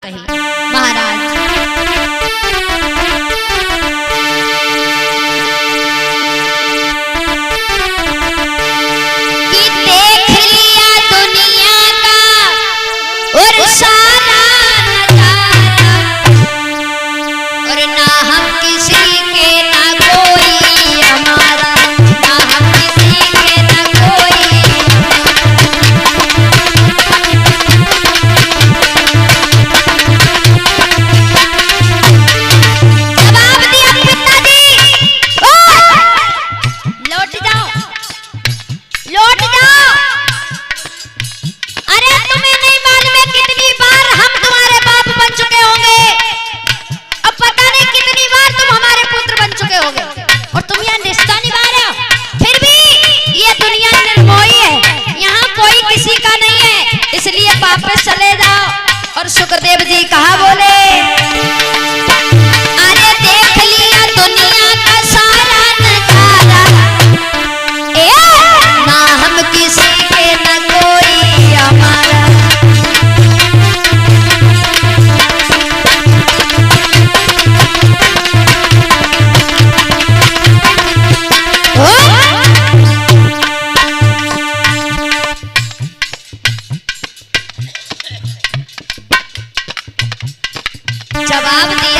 कही महाराज। कि देख लिया दुनिया का और सारा नजारा, और ना हम किसी के ना कोई हमारा, ना हम किसी के ना कोई। जवाब दिया पिताजी, लौट जाओ, लौट जाओ। अरे तुम्हें नहीं मालूम है कितनी बार हम तुम्हारे बाप बन चुके होंगे, अब पता नहीं कितनी बार तुम हमारे पुत्र बन चुके होंगे, और तुम यहाँ रिश्ता निभा रहे हो। फिर भी ये दुनिया निर्मोही है, यहाँ कोई किसी का नहीं है, इसलिए वापस चले जाओ। और सुखदेव जी कहा बोले, अरे देख लिया दुनिया का सारा नजारा, ना हम किसी के ना कोई हमारा। जवाब दिया